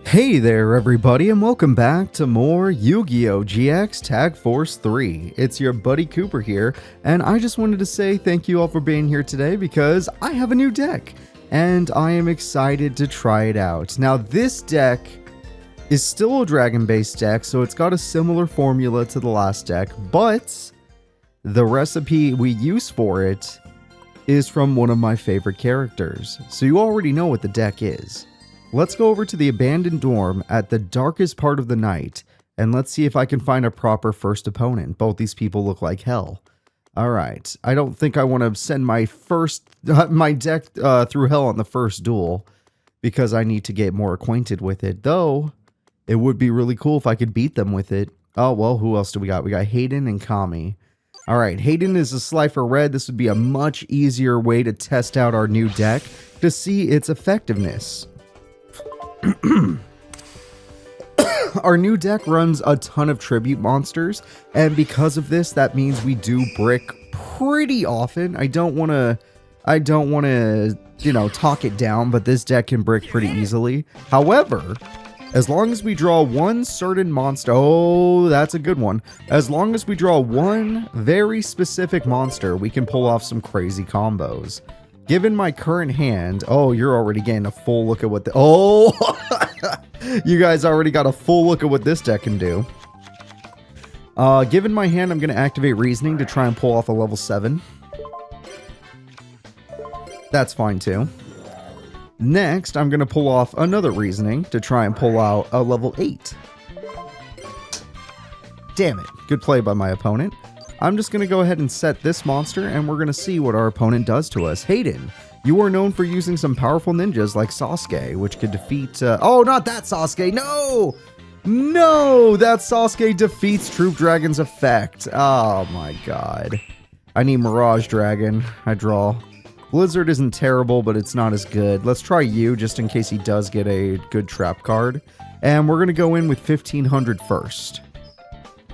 Hey there everybody, and welcome back to more Yu-Gi-Oh! GX Tag Force 3. It's your buddy Cooper here, and I just wanted to say thank you all for being here today because I have a new deck, and I am excited to try it out. Now this deck is still a dragon-based deck, so it's got a similar formula to the last deck, but the recipe we use for it is from one of my favorite characters, so you already know what the deck is. Let's go over to the abandoned dorm at the darkest part of the night, and let's see if I can find a proper first opponent. Both these people look like hell. Alright, I don't think I want to send my deck through hell on the first duel, because I need to get more acquainted with it, though it would be really cool if I could beat them with it. Oh, well, who else do we got? We got Hayden and Kami. Alright, Hayden is a Slifer Red. This would be a much easier way to test out our new deck to see its effectiveness. Our new deck runs a ton of tribute monsters, and because of this, that means we do brick pretty often. I don't want to, you know, talk it down, but this deck can brick pretty easily. However, as long as we draw one certain monster, oh, that's a good one. As long as we draw one very specific monster, we can pull off some crazy combos. Given my current hand, oh, you're already getting a full look at what the, oh, you guys already got a full look at what this deck can do. Given my hand, I'm going to activate Reasoning to try and pull off a level 7. That's fine too. Next, I'm going to pull off another Reasoning to try and pull out a level 8. Damn it. Good play by my opponent. I'm just going to go ahead and set this monster, and we're going to see what our opponent does to us. Hayden, you are known for using some powerful ninjas like Sasuke, which could defeat... oh, not that Sasuke! No! No! That Sasuke defeats Troop Dragon's effect. Oh my god. I need Mirage Dragon. I draw. Blizzard isn't terrible, but it's not as good. Let's try you, just in case he does get a good trap card. And we're going to go in with 1500 first.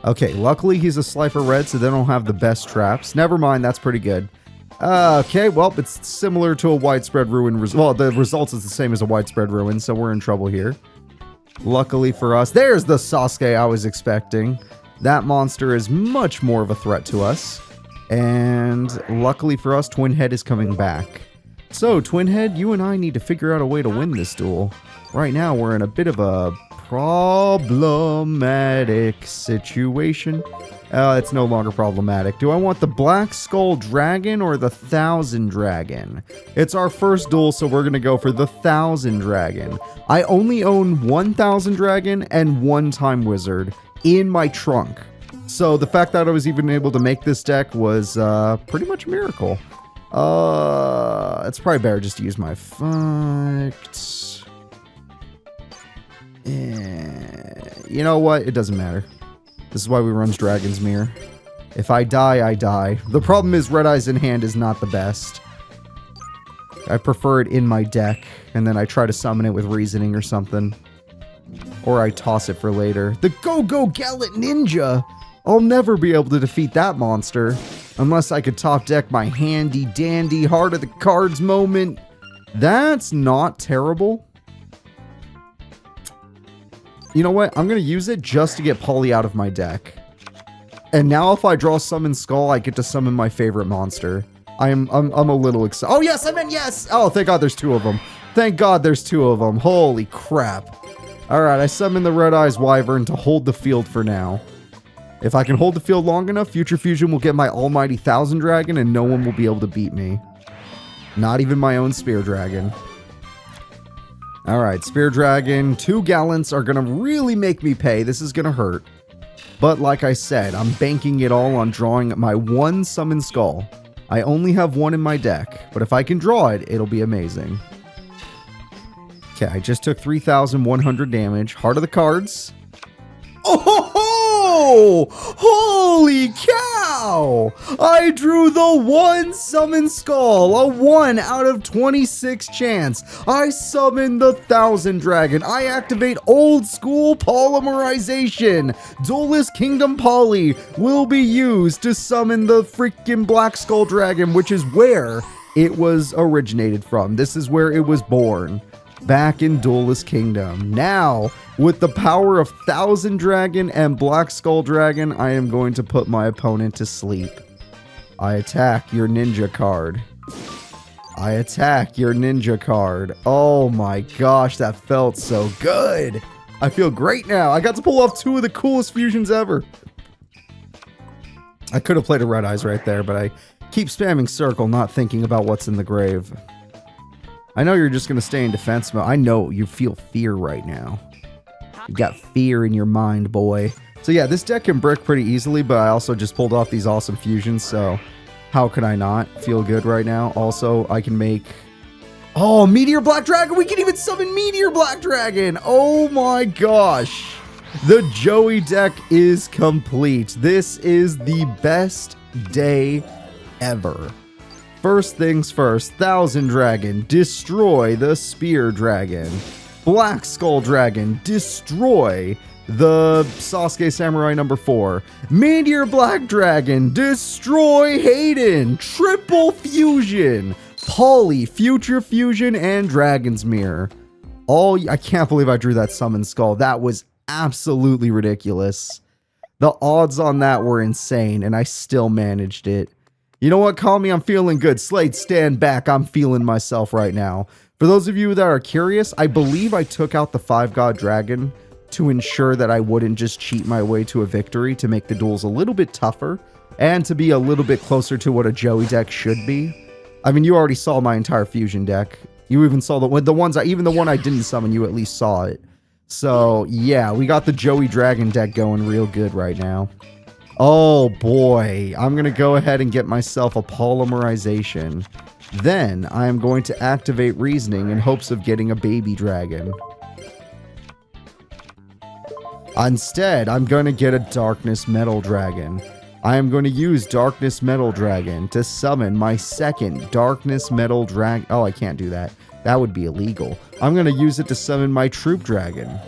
Okay, luckily he's a Slifer Red, so they don't have the best traps. Never mind, that's pretty good. Okay, well, it's similar to a Widespread Ruin. Well, the results is the same as a Widespread Ruin, so we're in trouble here. Luckily for us, there's the Sasuke I was expecting. That monster is much more of a threat to us. And luckily for us, Twin Head is coming back. So, Twin Head, you and I need to figure out a way to win this duel. Right now, we're in a bit of a problematic situation. It's no longer problematic. Do I want the Black Skull Dragon or the 1000 Dragon? It's our first duel, so we're going to go for the 1000 Dragon. I only own 1000 Dragon and 1 Time Wizard in my trunk. So the fact that I was even able to make this deck was pretty much a miracle. It's probably better just to use my effects. You know what? It doesn't matter. This is why we run Dragon's Mirror. If I die, I die. The problem is Red Eyes in hand is not the best. I prefer it in my deck, and then I try to summon it with Reasoning or something. Or I toss it for later. The Go-Go Gallant Ninja! I'll never be able to defeat that monster. Unless I could top deck my handy-dandy Heart of the Cards moment. That's not terrible. You know what? I'm going to use it just to get Polly out of my deck. And now if I draw Summon Skull, I get to summon my favorite monster. I'm a little excited. Oh, yes! I meant yes! Oh, thank God there's 2 of them. Thank God there's 2 of them. Holy crap. Alright, I summon the Red Eyes Wyvern to hold the field for now. If I can hold the field long enough, Future Fusion will get my almighty 1000 Dragon and no one will be able to beat me. Not even my own Spear Dragon. Alright, Spear Dragon, 2 Gallants are going to really make me pay. This is going to hurt. But like I said, I'm banking it all on drawing my 1 Summon Skull. I only have 1 in my deck, but if I can draw it, it'll be amazing. Okay, I just took 3,100 damage. Heart of the Cards. Oh ho ho! Holy cow! I drew the 1 Summon Skull, a 1 out of 26 chance. I summon the 1000 Dragon. I activate Old School Polymerization. Duelist Kingdom Poly will be used to summon the freaking Black Skull Dragon, which is where it was originated from. This is where it was born. back in Duelist Kingdom. Now, with the power of Thousand Dragon and Black Skull Dragon, I am going to put my opponent to sleep. I attack your ninja card. I attack your ninja card. Oh my gosh, that felt so good. I feel great now. I got to pull off 2 of the coolest fusions ever. I could have played a Red Eyes right there, but I keep spamming circle, not thinking about what's in the grave. I know you're just going to stay in defense mode. I know you feel fear right now. You got fear in your mind, boy. So yeah, this deck can brick pretty easily, but I also just pulled off these awesome fusions, so how can I not feel good right now? Also, I can make... Oh, Meteor Black Dragon! We can even summon Meteor Black Dragon! Oh my gosh! The Joey deck is complete. This is the best day ever. First things first, Thousand Dragon, destroy the Spear Dragon. Black Skull Dragon, destroy the Sasuke Samurai number 4. Meteor Black Dragon, destroy Hayden. Triple Fusion. Poly, Future Fusion, and Dragon's Mirror. I can't believe I drew that Summon Skull. That was absolutely ridiculous. The odds on that were insane, and I still managed it. You know what? Call me, I'm feeling good. Slade, stand back. I'm feeling myself right now. For those of you that are curious, I believe I took out the 5-God Dragon to ensure that I wouldn't just cheat my way to a victory, to make the duels a little bit tougher, and to be a little bit closer to what a Joey deck should be. I mean, you already saw my entire fusion deck. You even saw even the one I didn't summon, you at least saw it. So, yeah, we got the Joey Dragon deck going real good right now. Oh boy, I'm going to go ahead and get myself a polymerization. Then, I am going to activate Reasoning in hopes of getting a baby dragon. Instead, I'm going to get a Darkness Metal Dragon. I am going to use Darkness Metal Dragon to summon my second Darkness Metal Dragon. Oh, I can't do that. That would be illegal. I'm going to use it to summon my Troop Dragon.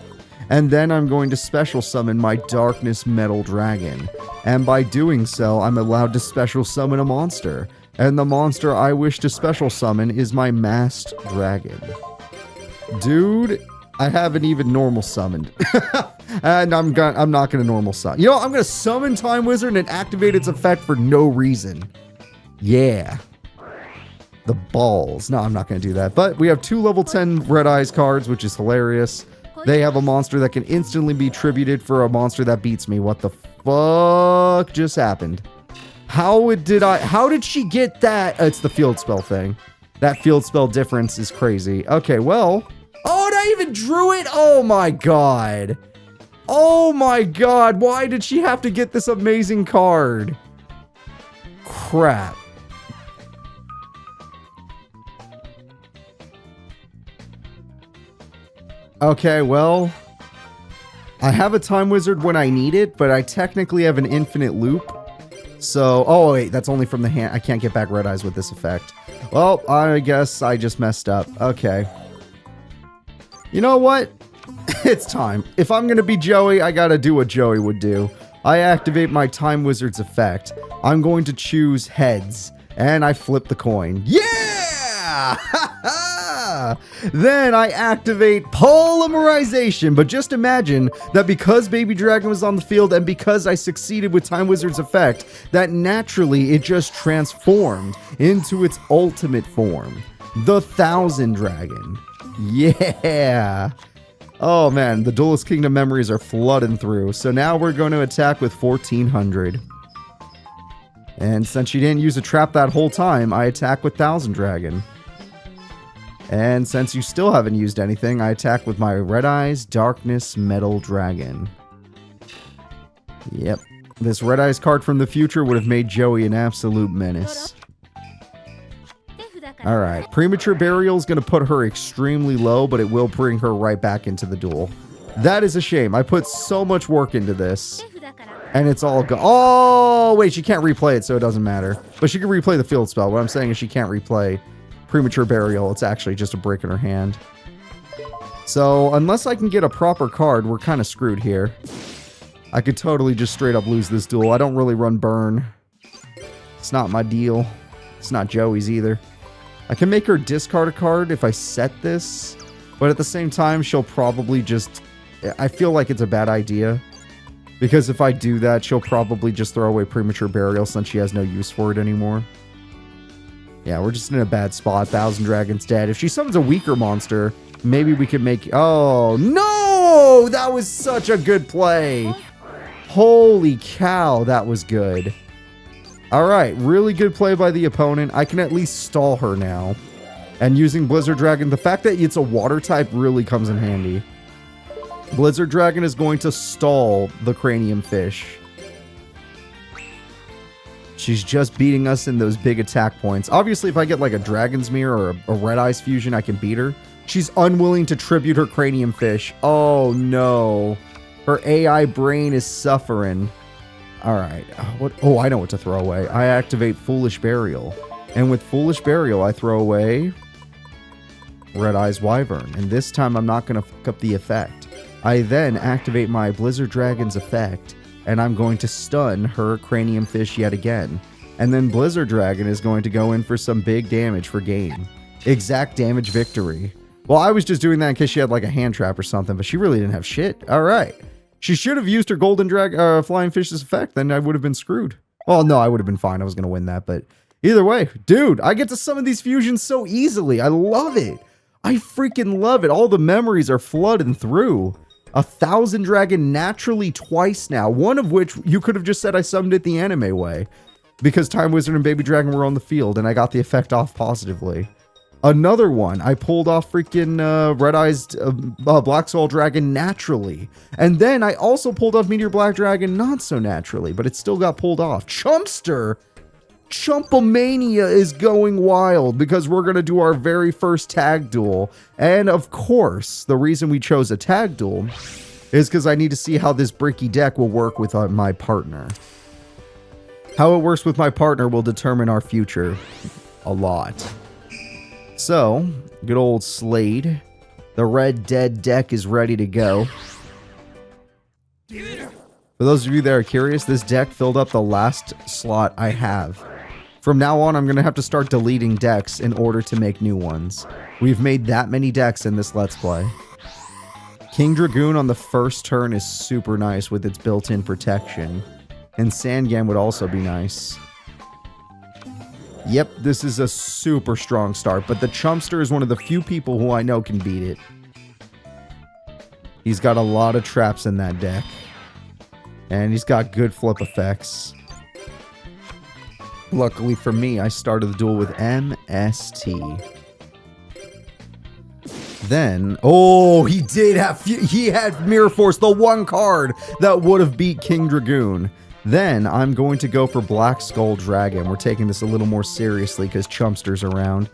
And then I'm going to special summon my Darkness Metal Dragon. And by doing so, I'm allowed to special summon a monster. And the monster I wish to special summon is my Masked Dragon. Dude, I haven't even normal summoned. And I'm not going to normal summon. You know, I'm going to summon Time Wizard and activate its effect for no reason. Yeah. The balls. No, I'm not going to do that. But we have 2 level 10 Red Eyes cards, which is hilarious. They have a monster that can instantly be tributed for a monster that beats me. What the fuck just happened? How did she get that? It's the field spell thing. That field spell difference is crazy. Okay, well. Oh, and I even drew it. Oh my god. Oh my god. Why did she have to get this amazing card? Crap. Okay, well, I have a Time Wizard when I need it, but I technically have an infinite loop. So, oh wait, that's only from the hand. I can't get back Red Eyes with this effect. Well, I guess I just messed up. Okay. You know what? It's time. If I'm going to be Joey, I got to do what Joey would do. I activate my Time Wizard's effect. I'm going to choose heads, and I flip the coin. Yeah! Then I activate polymerization, but just imagine that because Baby Dragon was on the field and because I succeeded with Time Wizard's effect, that naturally it just transformed into its ultimate form, the Thousand Dragon. Yeah. Oh man, the Duelist Kingdom memories are flooding through. So now we're going to attack with 1400. And since she didn't use a trap that whole time, I attack with Thousand Dragon. And since you still haven't used anything, I attack with my Red Eyes Darkness Metal Dragon. Yep. This Red Eyes card from the future would have made Joey an absolute menace. Alright, Premature Burial is going to put her extremely low, but it will bring her right back into the duel. That is a shame. I put so much work into this. And it's all gone. Oh, wait, she can't replay it, so it doesn't matter. But she can replay the field spell. What I'm saying is she can't replay Premature Burial. It's actually just a brick in her hand. So, unless I can get a proper card, we're kind of screwed here. I could totally just straight up lose this duel. I don't really run burn. It's not my deal. It's not Joey's either. I can make her discard a card if I set this. But at the same time, she'll probably just... I feel like it's a bad idea. Because if I do that, she'll probably just throw away Premature Burial since she has no use for it anymore. Yeah, we're just in a bad spot. Thousand Dragons dead. If she summons a weaker monster, maybe we could make... Oh, no! That was such a good play. Holy cow, that was good. Alright, really good play by the opponent. I can at least stall her now. And using Blizzard Dragon, the fact that it's a water type really comes in handy. Blizzard Dragon is going to stall the Cranium Fish. She's just beating us in those big attack points. Obviously, if I get like a Dragon's Mirror or a Red Eyes Fusion, I can beat her. She's unwilling to tribute her Cranium Fish. Oh no. Her AI brain is suffering. Alright. What? Oh, I know what to throw away. I activate Foolish Burial. And with Foolish Burial, I throw away Red Eyes Wyvern. And this time, I'm not going to fuck up the effect. I then activate my Blizzard Dragon's effect. And I'm going to stun her Cranium Fish yet again. And then Blizzard Dragon is going to go in for some big damage for game. Exact damage victory. Well, I was just doing that in case she had like a hand trap or something, but she really didn't have shit. Alright. She should have used her Golden Flying Fish's effect, then I would have been screwed. Well, no, I would have been fine. I was going to win that, but either way, dude, I get to summon these fusions so easily. I love it. I freaking love it. All the memories are flooding through. 1,000 Dragon naturally twice now, one of which you could have just said I summoned it the anime way, because Time Wizard and Baby Dragon were on the field, and I got the effect off positively. Another one, I pulled off freaking Red-Eyed Black Soul Dragon naturally. And then I also pulled off Meteor Black Dragon not so naturally, but it still got pulled off. Chumpster! Chumpomania is going wild because we're going to do our very first tag duel. And of course, the reason we chose a tag duel is because I need to see how this bricky deck will work with my partner. How it works with my partner will determine our future a lot. So, good old Slade. The Red Dead deck is ready to go. For those of you that are curious, this deck filled up the last slot I have. From now on, I'm going to have to start deleting decks in order to make new ones. We've made that many decks in this Let's Play. King Dragoon on the first turn is super nice with its built-in protection. And Sandgan would also be nice. Yep, this is a super strong start, but the Chumpster is one of the few people who I know can beat it. He's got a lot of traps in that deck. And he's got good flip effects. Luckily for me, I started the duel with MST. Then, oh, he had Mirror Force, the one card that would have beat King Dragoon. Then, I'm going to go for Black Skull Dragon. We're taking this a little more seriously because Chumpster's around.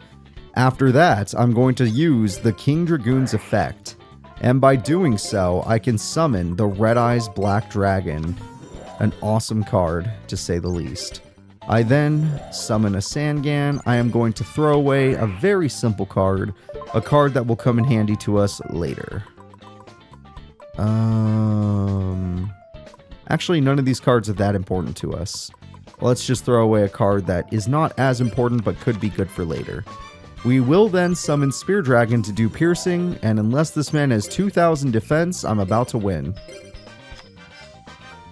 After that, I'm going to use the King Dragoon's effect. And by doing so, I can summon the Red Eyes Black Dragon. An awesome card, to say the least. I then summon a Sandgan. I am going to throw away a very simple card. A card that will come in handy to us later. Actually, none of these cards are that important to us. Let's just throw away a card that is not as important but could be good for later. We will then summon Spear Dragon to do piercing, and unless this man has 2,000 defense, I'm about to win.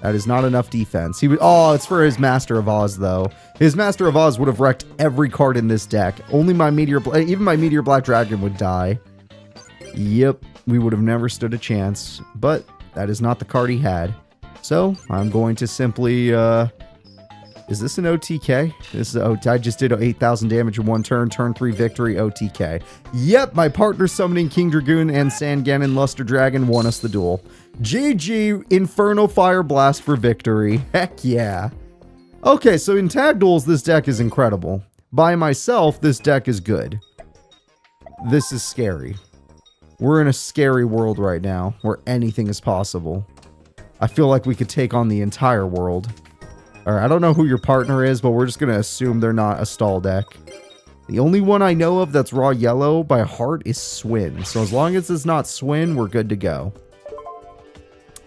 That is not enough defense. Oh, it's for his Master of Oz, though. His Master of Oz would have wrecked every card in this deck. Only my even my Meteor Black Dragon would die. Yep, we would have never stood a chance. But that is not the card he had. So, I'm going to simply, is this an OTK? This is I just did 8,000 damage in one turn, turn 3 victory, OTK. Yep, my partner summoning King Dragoon and Sandgan and Luster Dragon won us the duel. GG, Inferno Fire Blast for victory. Heck yeah. Okay, so in tag duels, this deck is incredible. By myself, this deck is good. This is scary. We're in a scary world right now, where anything is possible. I feel like we could take on the entire world. Alright, I don't know who your partner is, but we're just going to assume they're not a stall deck. The only one I know of that's raw yellow by heart is Swin. So as long as it's not Swin, we're good to go.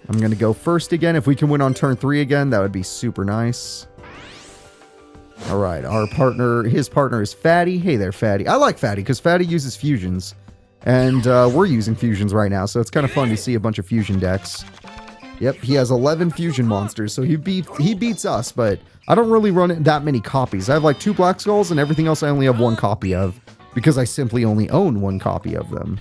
I'm going to go first again. If we can win on turn 3 again, that would be super nice. Alright, his partner is Faty. Hey there, Faty. I like Faty because Faty uses fusions. And we're using fusions right now, so it's kind of fun to see a bunch of fusion decks. Yep, he has 11 fusion monsters, so he beats us, but I don't really run that many copies. I have like 2 Black Skulls, and everything else I only have 1 copy of, because I simply only own 1 copy of them.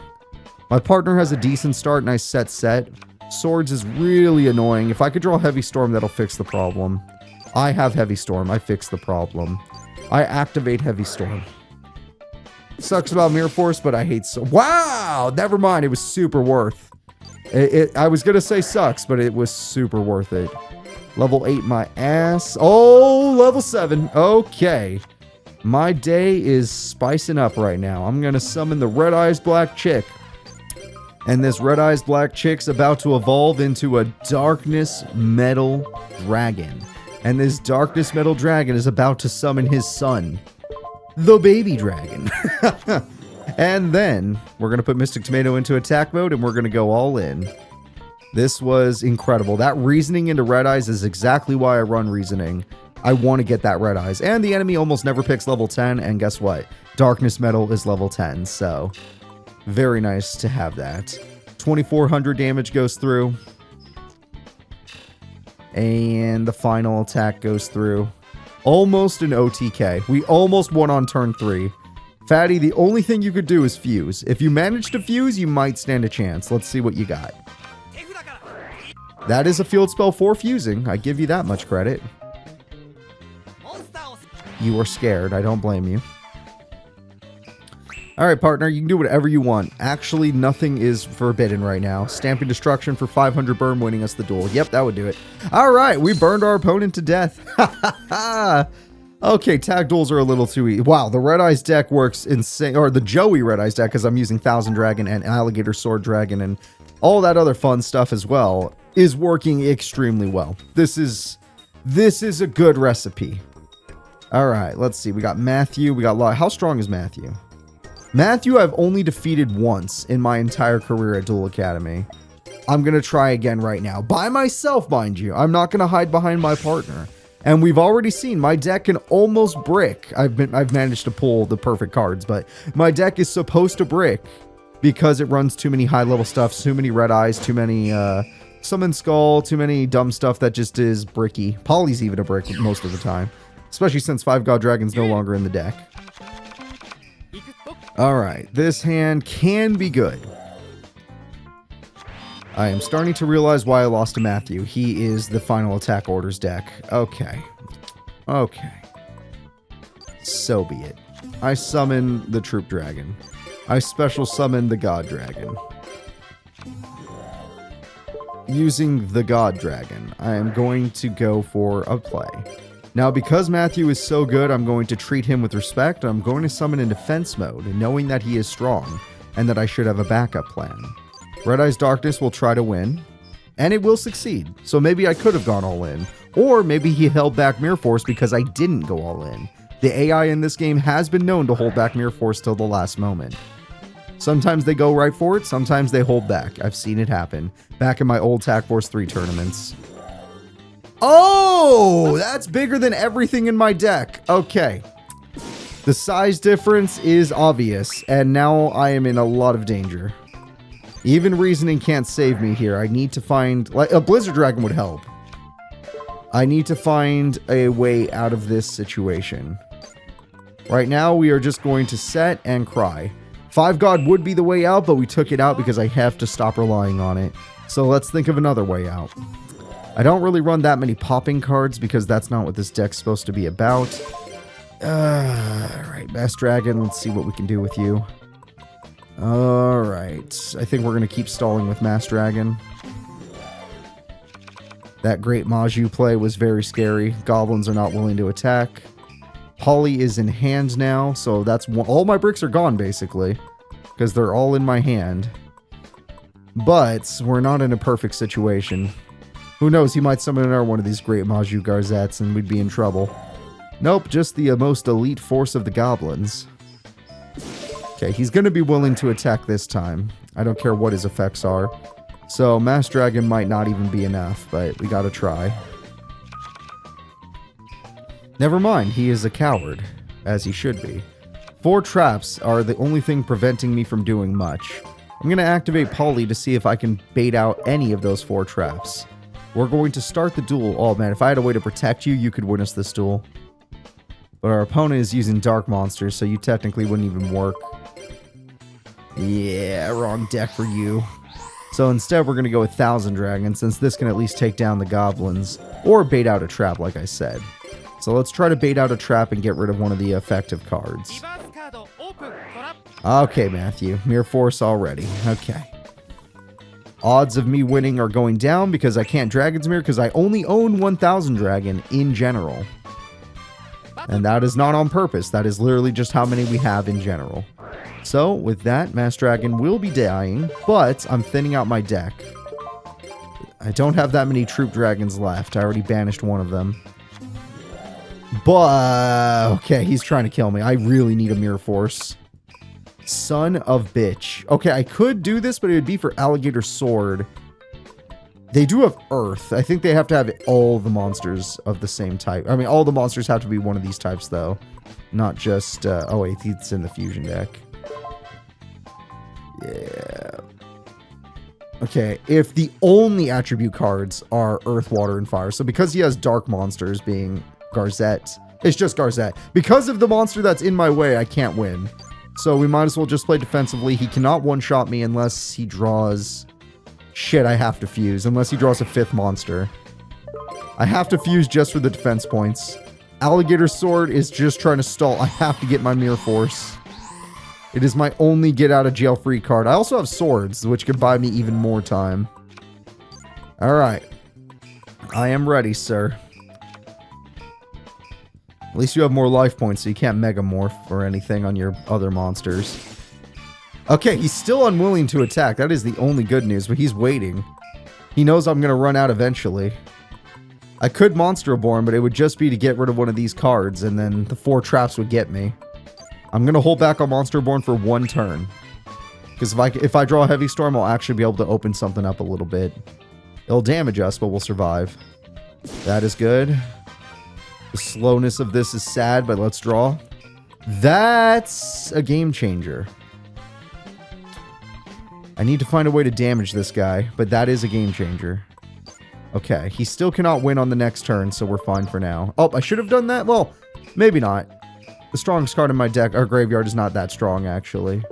My partner has a decent start, nice set. Swords is really annoying. If I could draw Heavy Storm, that'll fix the problem. I have Heavy Storm, I fix the problem. I activate Heavy Storm. Sucks about Mirror Force, but I hate so. Wow! Never mind. It was super worth. I was gonna say sucks, but it was super worth it. Level 8, my ass. Oh, level 7. Okay. My day is spicing up right now. I'm gonna summon the Red Eyes Black Chick. And this Red Eyes Black Chick's about to evolve into a Darkness Metal Dragon. And this Darkness Metal Dragon is about to summon his son, the Baby Dragon. And then we're going to put Mystic Tomato into attack mode and we're going to go all in. This was incredible. That reasoning into Red Eyes is exactly why I run reasoning. I want to get that Red Eyes. And the enemy almost never picks level 10. And guess what? Darkness Metal is level 10. So very nice to have that. 2400 damage goes through. And the final attack goes through. Almost an OTK. We almost won on turn 3. Faty, the only thing you could do is fuse. If you manage to fuse, you might stand a chance. Let's see what you got. That is a field spell for fusing. I give you that much credit. You were scared. I don't blame you. Alright, partner. You can do whatever you want. Actually, nothing is forbidden right now. Stamping Destruction for 500 burn, winning us the duel. Yep, that would do it. Alright, we burned our opponent to death. Ha ha ha! Okay, tag duels are a little too easy. Wow, the Red Eyes deck works insane. Or the Joey Red Eyes deck, because I'm using Thousand Dragon and Alligator Sword Dragon and all that other fun stuff as well, is working extremely well. This is a good recipe. Alright, let's see. We got Matthew. We got Law. How strong is Matthew? Matthew I've only defeated once in my entire career at Duel Academy. I'm going to try again right now. By myself, mind you. I'm not going to hide behind my partner. And we've already seen my deck can almost brick. I've managed to pull the perfect cards, but my deck is supposed to brick because it runs too many high level stuff, too many Red Eyes, too many Summon Skull, too many dumb stuff that just is bricky. Poly's even a brick most of the time, especially since 5 God Dragon's no longer in the deck. Alright, this hand can be good. I am starting to realize why I lost to Matthew. He is the final attack orders deck. Okay. Okay. So be it. I summon the Troop Dragon. I special summon the God Dragon. Using the God Dragon, I am going to go for a play. Now, because Matthew is so good, I'm going to treat him with respect. I'm going to summon in defense mode, knowing that he is strong, and that I should have a backup plan. Red Eyes Darkness will try to win, and it will succeed. So maybe I could have gone all in. Or maybe he held back Mirror Force because I didn't go all in. The AI in this game has been known to hold back Mirror Force till the last moment. Sometimes they go right for it, sometimes they hold back. I've seen it happen. Back in my old Tag Force 3 tournaments. Oh! That's bigger than everything in my deck. Okay. The size difference is obvious, and now I am in a lot of danger. Even reasoning can't save me here. I need to find... like, a Blizzard Dragon would help. I need to find a way out of this situation. Right now, we are just going to set and cry. 5 God would be the way out, but we took it out because I have to stop relying on it. So let's think of another way out. I don't really run that many popping cards because that's not what this deck's supposed to be about. Alright, Mass Dragon, let's see what we can do with you. Alright, I think we're going to keep stalling with Mass Dragon. That Great Maju play was very scary. Goblins are not willing to attack. Poly is in hand now, so that's all my bricks are gone basically, because they're all in my hand. But we're not in a perfect situation. Who knows, he might summon another one of these Great Maju Garzettes and we'd be in trouble. Nope, just the most elite force of the goblins. Okay, he's going to be willing to attack this time. I don't care what his effects are. So, Mass Dragon might not even be enough, but we gotta try. Never mind, he is a coward, as he should be. 4 traps are the only thing preventing me from doing much. I'm going to activate Polly to see if I can bait out any of those 4 traps. We're going to start the duel. Oh man, if I had a way to protect you, you could win us this duel. But our opponent is using dark monsters, so you technically wouldn't even work. Yeah, wrong deck for you. So instead, we're going to go with 1,000 Dragon, since this can at least take down the goblins, or bait out a trap, like I said. So let's try to bait out a trap and get rid of one of the effective cards. Okay, Matthew. Mere Force already. Okay. Odds of me winning are going down because I can't Dragon's Mirror because I only own 1,000 Dragon in general. And that is not on purpose. That is literally just how many we have in general. So, with that, Mass Dragon will be dying, but I'm thinning out my deck. I don't have that many Troop Dragons left. I already banished one of them. But, okay, he's trying to kill me. I really need a Mirror Force. Son of bitch. Okay, I could do this, but it would be for Alligator Sword. They do have Earth. I think they have to have all the monsters of the same type. I mean, all the monsters have to be one of these types, though. Not just... oh, wait, it's in the fusion deck. Yeah. Okay, if the only attribute cards are Earth, Water, and Fire. So because he has dark monsters being Garzette, it's just Garzette. Because of the monster that's in my way, I can't win. So we might as well just play defensively. He cannot one-shot me unless he draws... Shit, I have to fuse. Unless he draws a 5th monster. I have to fuse just for the defense points. Alligator Sword is just trying to stall. I have to get my Mirror Force. It is my only get-out-of-jail-free card. I also have Swords, which could buy me even more time. Alright. I am ready, sir. At least you have more life points, so you can't Megamorph or anything on your other monsters. Okay, he's still unwilling to attack. That is the only good news, but he's waiting. He knows I'm going to run out eventually. I could Monster Reborn, but it would just be to get rid of one of these cards, and then the 4 traps would get me. I'm going to hold back on Monster Reborn for 1 turn. Because if I draw a Heavy Storm, I'll actually be able to open something up a little bit. It'll damage us, but we'll survive. That is good. The slowness of this is sad, but let's draw. That's a game changer. I need to find a way to damage this guy, but that is a game changer. Okay, he still cannot win on the next turn, so we're fine for now. Oh, I should have done that? Well, maybe not. The strongest card in my deck, our graveyard, is not that strong, actually.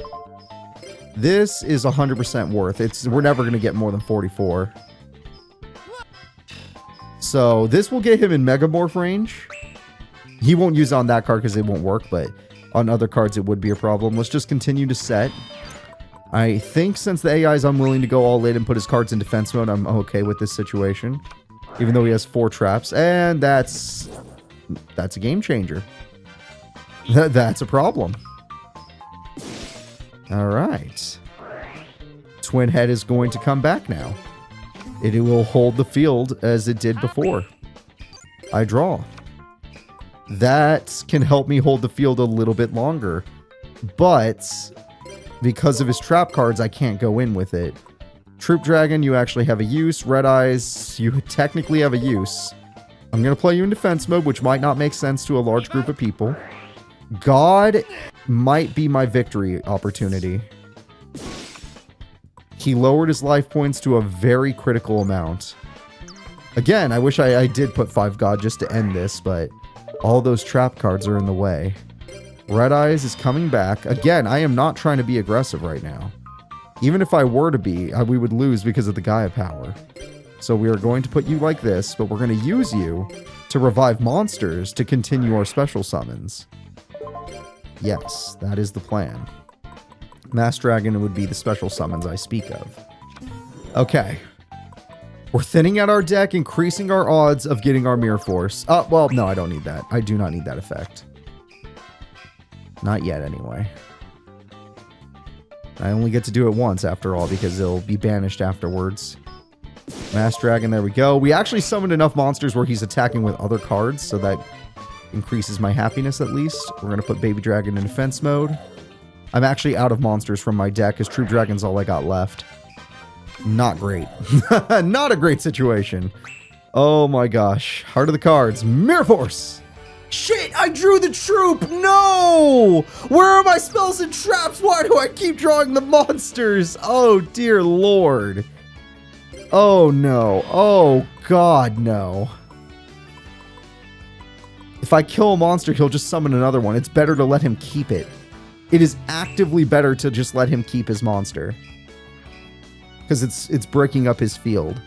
This is 100% worth. We're never going to get more than 44. So, this will get him in Megamorph range. He won't use it on that card because it won't work, but on other cards it would be a problem. Let's just continue to set. I think since the AI is unwilling to go all in and put his cards in defense mode, I'm okay with this situation. Even though he has 4 traps. And that's a game changer. That's a problem. Alright. Twin Head is going to come back now. It will hold the field as it did before. I draw. That can help me hold the field a little bit longer. But... because of his trap cards, I can't go in with it. Troop Dragon, you actually have a use. Red Eyes, you technically have a use. I'm going to play you in defense mode, which might not make sense to a large group of people. God might be my victory opportunity. He lowered his life points to a very critical amount. Again, I wish I did put 5 God just to end this, but all those trap cards are in the way. Red Eyes is coming back. Again, I am not trying to be aggressive right now. Even if I were to be, we would lose because of the Gaia power. So we are going to put you like this, but we're going to use you to revive monsters to continue our special summons. Yes, that is the plan. Mass Dragon would be the special summons I speak of. Okay. We're thinning out our deck, increasing our odds of getting our Mirror Force. Well, no, I don't need that. I do not need that effect. Not yet, anyway. I only get to do it once, after all, because it'll be banished afterwards. Mass Dragon, there we go. We actually summoned enough monsters where he's attacking with other cards, so that increases my happiness, at least. We're going to put Baby Dragon in defense mode. I'm actually out of monsters from my deck, because Troop Dragon's all I got left. Not great. Not a great situation. Oh my gosh. Heart of the cards. Mirror Force! Shit, I drew the troop. No! Where are my spells and traps? Why do I keep drawing the monsters? Oh, dear Lord. Oh, no. Oh, God, no. If I kill a monster, he'll just summon another one. It's better to let him keep it. It is actively better to just let him keep his monster. Because it's breaking up his field.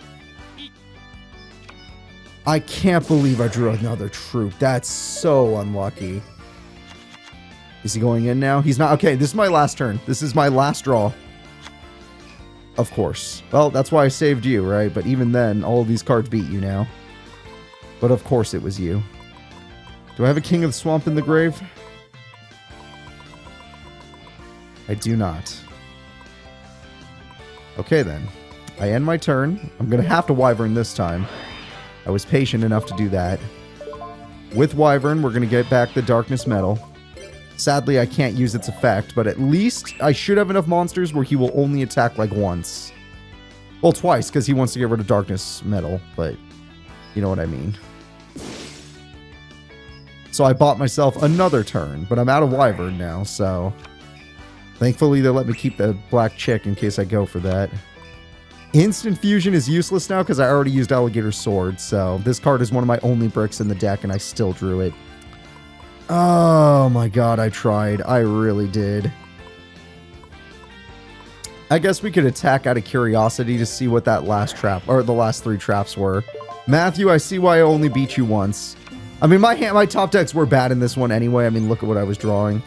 I can't believe I drew another troop. That's so unlucky. Is he going in now? He's not. Okay, this is my last turn. This is my last draw. Of course. Well, that's why I saved you, right? But even then, all of these cards beat you now. But of course it was you. Do I have a King of the Swamp in the grave? I do not. Okay then. I end my turn. I'm going to have to Wyvern this time. I was patient enough to do that. With Wyvern, we're going to get back the Darkness Metal. Sadly, I can't use its effect, but at least I should have enough monsters where he will only attack like once. Well, twice, because he wants to get rid of Darkness Metal, but you know what I mean. So I bought myself another turn, but I'm out of Wyvern now, so thankfully they let me keep the black chick in case I go for that. Instant Fusion is useless now because I already used Alligator Sword, so this card is one of my only bricks in the deck, and I still drew it. Oh my god, I tried. I really did. I guess we could attack out of curiosity to see what that last trap, or the last 3 traps were. Matthew, I see why I only beat you once. I mean, my top decks were bad in this one anyway. I mean, look at what I was drawing.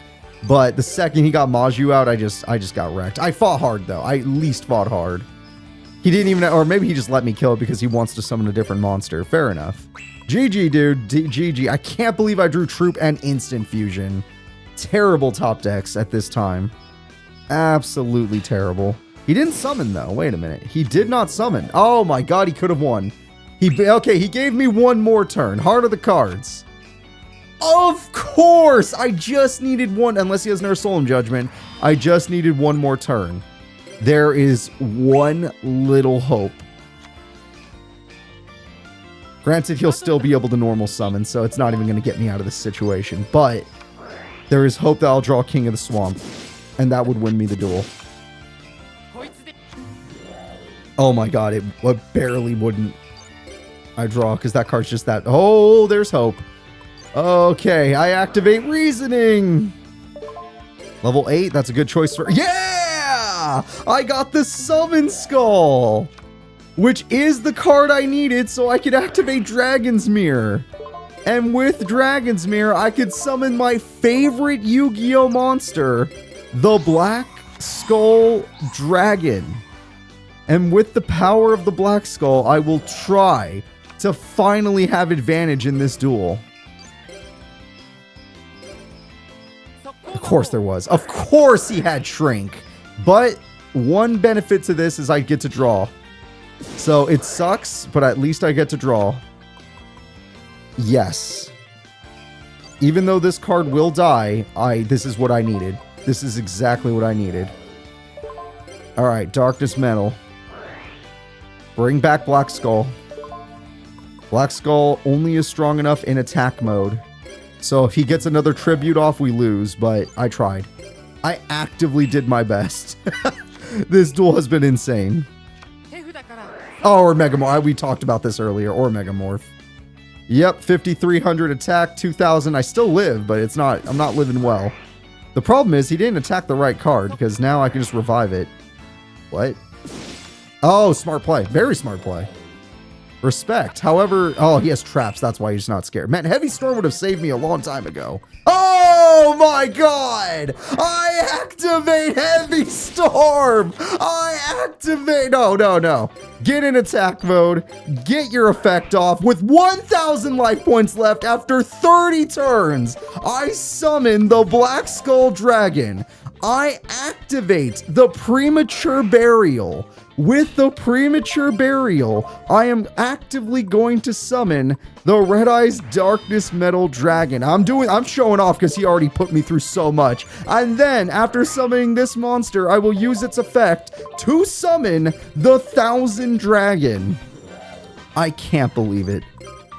But the second he got Maju out, I just got wrecked. I fought hard, though. I at least fought hard. He didn't even, or maybe he just let me kill it because he wants to summon a different monster. Fair enough. GG, dude. GG. I can't believe I drew Troop and Instant Fusion. Terrible top decks at this time. Absolutely terrible. He didn't summon, though. Wait a minute. He did not summon. Oh, my God. He could have won. Okay, he gave me one more turn. Heart of the cards. Of course! I just needed one, unless he has another Solemn Judgment. I just needed one more turn. There is one little hope. Granted, he'll still be able to normal summon, so it's not even going to get me out of this situation. But there is hope that I'll draw King of the Swamp, and that would win me the duel. Oh my god, it barely wouldn't. I draw, because that card's just that. Oh, there's hope. Okay, I activate Reasoning. Level 8, that's a good choice for... Yeah! I got the Summon Skull, which is the card I needed so I could activate Dragon's Mirror. And with Dragon's Mirror, I could summon my favorite Yu-Gi-Oh! Monster, the Black Skull Dragon. And with the power of the Black Skull, I will try to finally have advantage in this duel. Of course there was. Of course he had Shrink. But one benefit to this is I get to draw. So it sucks, but at least I get to draw. Yes. Even though this card will die, this is what I needed. This is exactly what I needed. Alright, Darkness Metal. Bring back Black Skull. Black Skull only is strong enough in attack mode. So if he gets another tribute off, we lose, but I tried. I actively did my best. This duel has been insane. Oh, or Megamorph. We talked about this earlier. Or Megamorph. Yep, 5,300 attack, 2,000. I still live, but it's not. I'm not living well. The problem is he didn't attack the right card, because now I can just revive it. What? Oh, smart play. Very smart play. Respect. However, oh, he has traps. That's why he's not scared. Man, Heavy Storm would have saved me a long time ago. Oh my god! I activate Heavy Storm! I activate... No. Get in attack mode. Get your effect off. With 1,000 life points left after 30 turns, I summon the Black Skull Dragon. I activate the Premature Burial. With the Premature Burial, I am actively going to summon the Red Eyes Darkness Metal Dragon. I'm showing off because he already put me through so much. And then, after summoning this monster, I will use its effect to summon the Thousand Dragon. I can't believe it.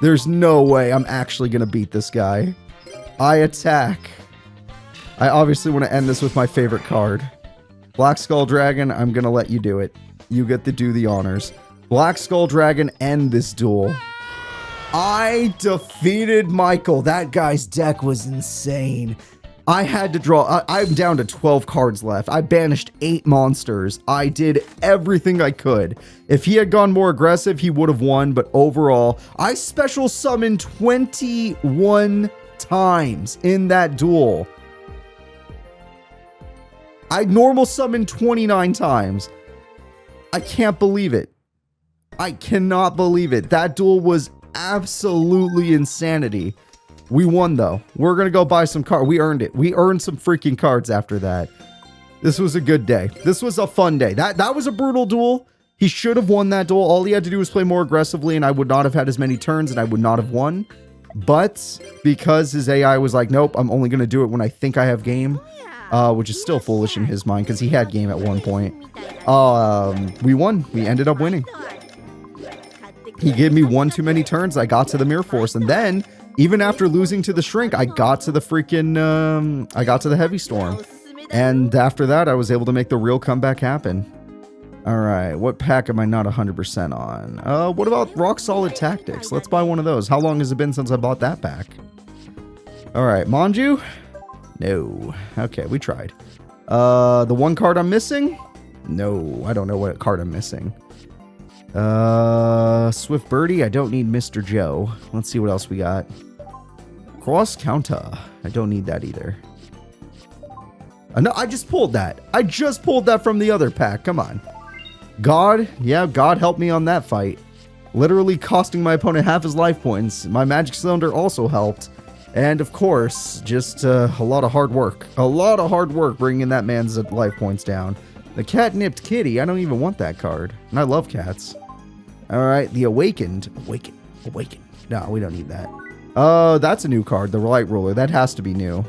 There's no way I'm actually going to beat this guy. I attack. I obviously want to end this with my favorite card. Black Skull Dragon, I'm going to let you do it. You get to do the honors. Black Skull Dragon, end this duel. I defeated Michael. That guy's deck was insane. I had to draw. I'm down to 12 cards left. I banished 8 monsters. I did everything I could. If he had gone more aggressive, he would have won. But overall, I special summoned 21 times in that duel. I normal summoned 29 times. I can't believe it. I cannot believe it. That duel was absolutely insanity. We won though. We're gonna go buy some cards. We earned it. We earned some freaking cards after that. This was a good day. This was a fun day. That was a brutal duel. He should have won that duel. All he had to do was play more aggressively and I would not have had as many turns and I would not have won. But because his AI was like, nope, I'm only gonna do it when I think I have game. Which is still foolish in his mind because he had game at one point. We won. We ended up winning. He gave me one too many turns. I got to the Mirror Force. And then, even after losing to the Shrink, I got to the freaking, I got to the Heavy Storm. And after that, I was able to make the real comeback happen. All right, what pack am I not 100% on? What about Rock Solid Tactics? Let's buy one of those. How long has it been since I bought that pack? All right, Manju? No. Okay, we tried. The one card I'm missing? No, I don't know what card I'm missing. Swift Birdie, I don't need Mr. Joe. Let's see what else we got. Cross Counter. I don't need that either. No, I just pulled that. I just pulled that from the other pack. Come on. God, yeah, God helped me on that fight. Literally costing my opponent half his life points. My Magic Cylinder also helped. And of course, just a lot of hard work. A lot of hard work bringing that man's life points down. The Catnipped Kitty, I don't even want that card. And I love cats. Alright, the Awakened. Awaken. No, we don't need that. That's a new card, the Light Ruler. That has to be new.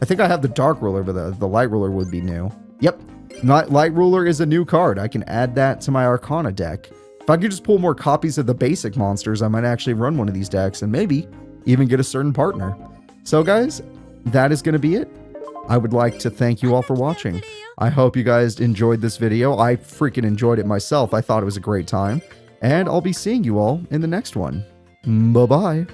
I think I have the Dark Ruler, but the Light Ruler would be new. Yep. Light Ruler is a new card. I can add that to my Arcana deck. If I could just pull more copies of the basic monsters, I might actually run one of these decks and maybe even get a certain partner. So guys, that is going to be it. I would like to thank you all for watching. I hope you guys enjoyed this video. I freaking enjoyed it myself. I thought it was a great time. And I'll be seeing you all in the next one. Bye-bye.